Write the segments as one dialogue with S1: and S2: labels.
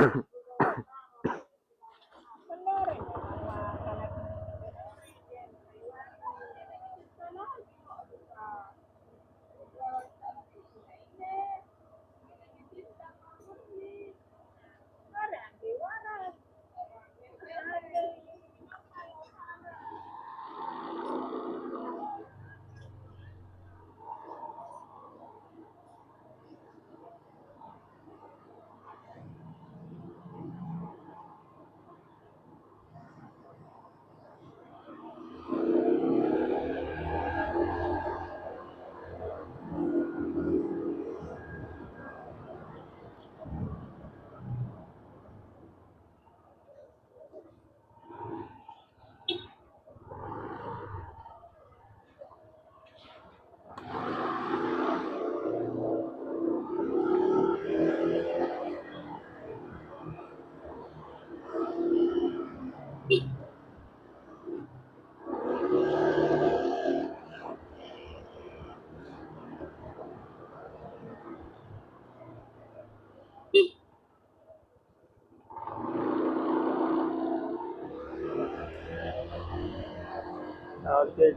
S1: Oke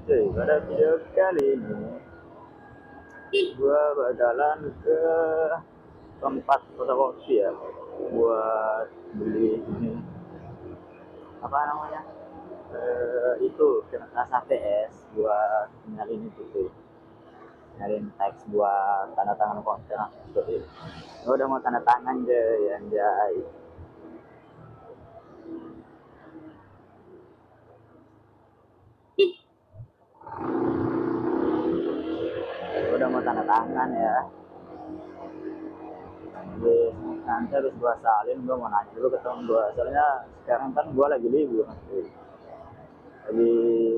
S1: cuy, pada video kali ini gua bakalan ke tempat fotokopi ya, buat beli ini apa namanya, itu kertas APS buat nyalin itu cuy, nyalin teks buat tanda tangan kontrak seperti itu. Gua udah mau tanda tangan deh anjay. Gua udah mau tanda tangan ya. Jadi nanti harus gua salin, gua mau nanya dulu ke temen gua, soalnya sekarang kan gua lagi libur, lagi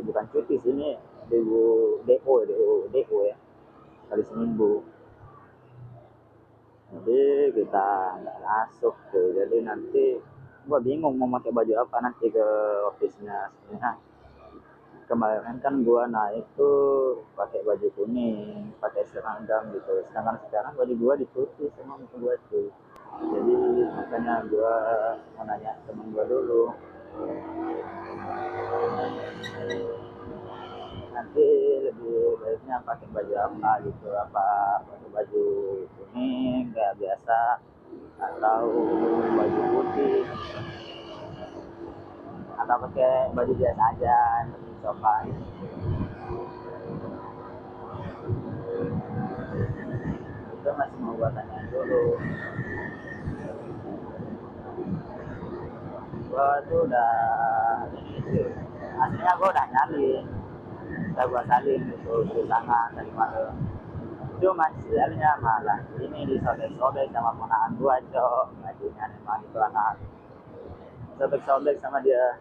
S1: bukan cuti sini, DO ya, kali seminggu. Jadi kita nggak masuk tuh, jadi nanti gua bingung mau pakai baju apa nanti ke office-nya. Sebenarnya kemarin kan gua naik tuh pakai baju kuning, pakai seragam gitu, sedangkan sekarang baju gua dicuci sama muka gua tuh. Jadi makanya gua mau nanya temen gua dulu, nanti lebih baiknya pakai baju apa gitu, apa pakai baju kuning kayak biasa atau baju putih atau pakai baju biasa aja yang lebih sopan. Itu masih mau gua tanya dulu. Gua tuh udah ini sih, aslinya gua udah nyalin, udah gua salin gitu di tangan dari malam. Cuma sialnya malah ini disobek-sobek sama ponakan gua cok, bajunya memang itu anak sobek-sobek sama dia.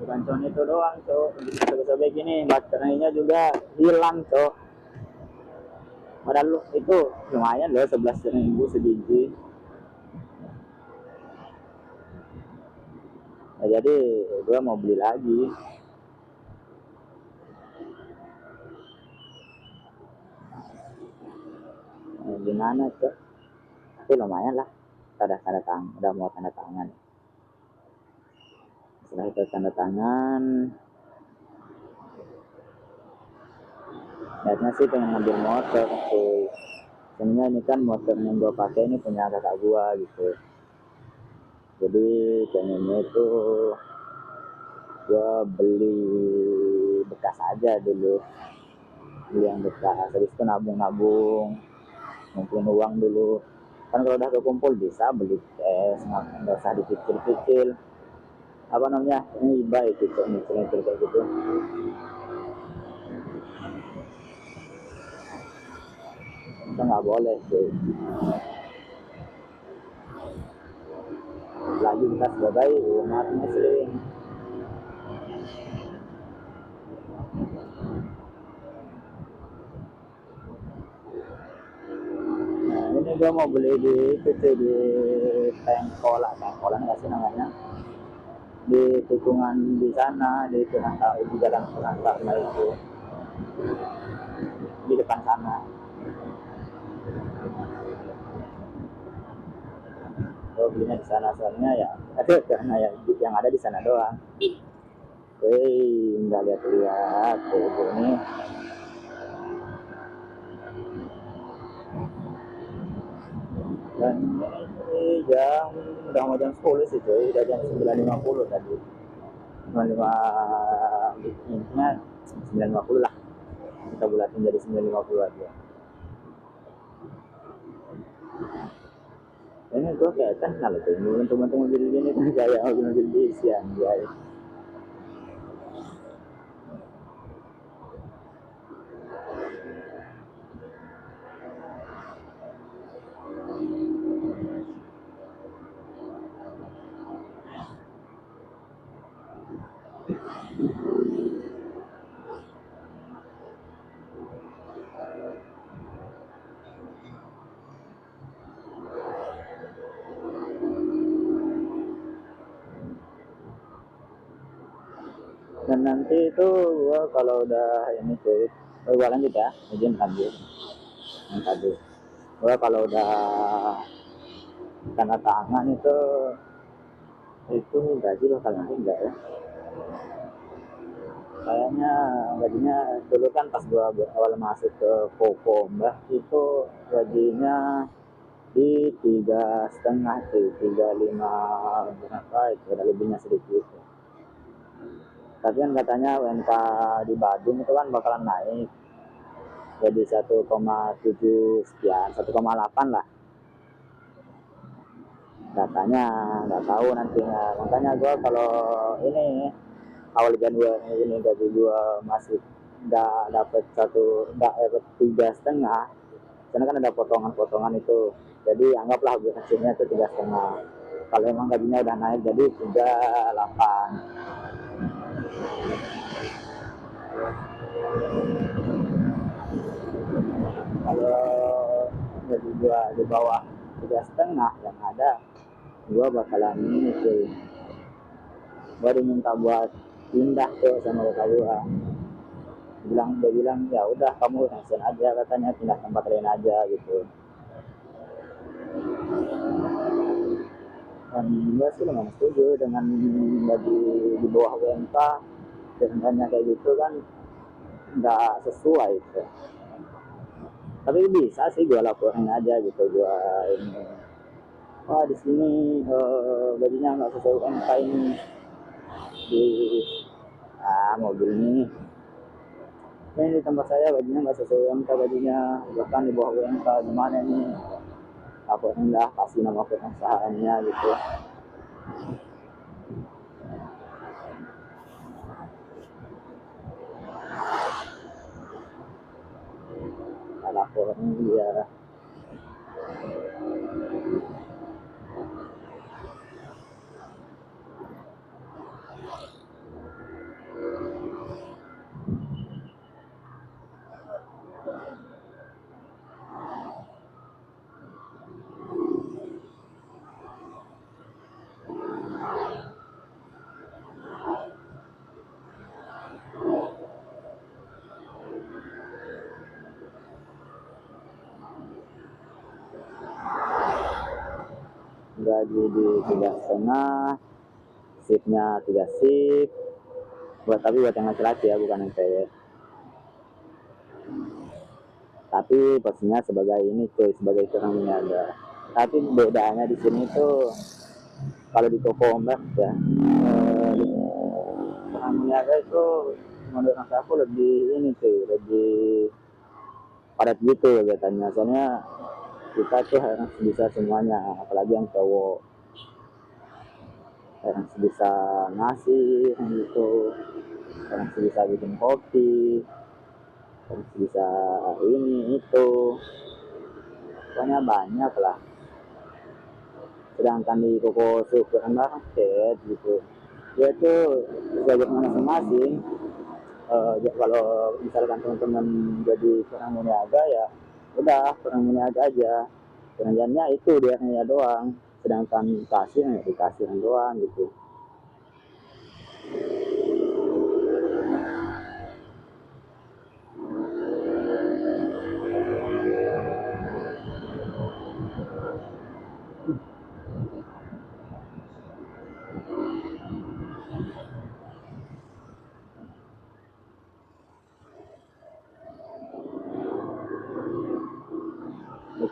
S1: Bukan cuma itu doang cok, sobek-sobek gini baterainya juga hilang cok, padahal itu lumayan loh, 11.000 sebiji. Nah, jadi gue mau beli lagi. Nah, gimana cok, tapi lumayan lah, udah tanda tangan, udah mau tanda tangan. Setelah itu tanda tangan, niatnya sih pengen ngambil motor cuy. Sebenarnya ini kan motor yang gue pakai ini punya kakak gue gitu, jadi pengennya itu gue beli bekas aja dulu, beli yang bekas, habis itu nabung-nabung, ngumpulin uang dulu. Kan kalau udah kekumpul bisa beli cash, nggak usah dicicil-cicil, apa namanya, ini baik gitu, nyicil-nyicil kayak gitu. Itu nggak boleh cuy, lagi kita sebagai umat muslim. Nah ini gue mau beli di itu cuy, di tengkolan nggak sih namanya, di tikungan di sana, di Punanta, di jalan Punanta itu, di depan sana. belinya di sana, soalnya ya ada karena yang ada di sana doang. Nggak lihat-lihat tuh ini. Dan ini jam udah mau jam 10 sih cuy, udah jam 9.50 tadi. 95 intinya 9.50 lah, kita bulatin jadi 9.50 aja. Ini gue kayak kenal tuh, untung-untung mobil gini kan kayak mobil isian guys. Dan nanti itu gue kalau udah ini cuy, gue lanjut ya, izin lanjut. Tadi gue kalau udah tanda tangan itu gaji bakal naik enggak ya? Kayaknya gajinya dulu kan pas gua awal masuk ke Koko Mbak itu gajinya di 3,5 sih, 35 berapa itu ada lebihnya sedikit. Tapi kan katanya UMK di Badung itu kan bakalan naik jadi 1,7 sekian, 1,8 lah katanya, nggak tahu nantinya. Makanya gua kalau ini awal Januari ini gaji gua masih nggak dapet nggak dapet 3,5, karena kan ada potongan-potongan itu, jadi anggaplah gue hasilnya itu 3,5. Kalau emang gajinya udah naik jadi 3,8. Kalau gaji gua di bawah 3,5 yang ada gua bakalan ini cuy, gua diminta buat pindah tuh sama bapak gua. Dia bilang ya udah kamu resign aja, katanya pindah tempat lain aja gitu. Dan gue sih memang setuju dengan gaji di bawah UMK dengan kayak gitu kan nggak sesuai itu. Tapi bisa sih gue laporin aja gitu, gue ini wah di sini gajinya nggak sesuai UMK ini di mobil ini di tempat saya gajinya nggak sesuai UMK, gajinya bahkan di bawah UMK, gimana nih, laporin lah, kasih nama perusahaannya gitu. Laporin dia. Gaji di 3,5, shiftnya 3 shift, tapi buat yang laki-laki ya, bukan yang cewek. Tapi posisinya sebagai ini cuy, sebagai tukang niaga. Tapi bedanya di sini tuh kalau di toko ombak ya, tukang niaga itu menurut aku lebih ini cuy, lebih padat gitu katanya. Soalnya kita tuh harus bisa semuanya, apalagi yang cowok harus bisa ngasih gitu, harus bisa bikin kopi, harus bisa ini itu, pokoknya banyak lah. Sedangkan di toko supermarket gitu dia tuh bagaimana masing-masing. Ya, kalau misalkan teman-teman jadi kurang niaga ya udah kurang niaga aja, kerjanya itu dia hanya doang, sedangkan kasir ya di kasiran doang gitu.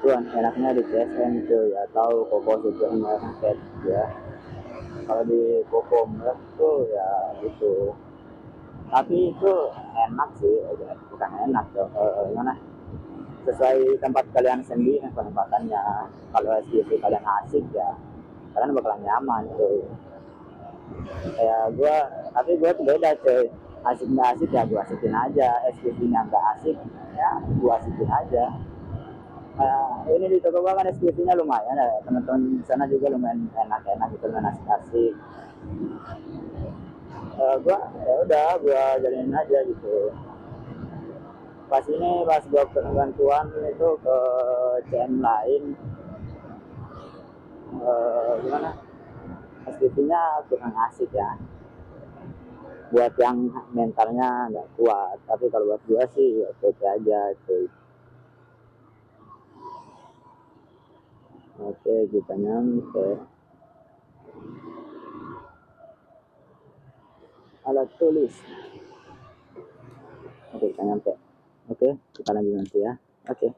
S1: itu enaknya di CSM cuy, atau Koko supermarket ya. Kalau di Kokomers tuh ya gitu, tapi itu enak sih, bukan enak tuh, gimana, sesuai tempat kalian sendiri penempatannya. Kalau SPV kalian asik ya kalian bakalan nyaman tuh. Kayak gua, tapi gua tuh beda cuy, asik nggak asik ya gua asikin aja, SPV nya nggak asik ya gua asikin aja. Ini di toko gua kan SPV nya lumayan ya, teman-teman di sana juga lumayan enak-enak gitu, lumayan asik-asik. Gua ya udah gua jalanin aja gitu. Pas gua bantuan itu ke CM lain, gimana, SPV-nya kurang asik ya, buat yang mentalnya nggak kuat. Tapi kalau buat gua sih oke oke aja cuy. Oke, kita nyampe alat tulis. Oke, kita nyampe. Oke, kita lanjut nanti ya. Oke.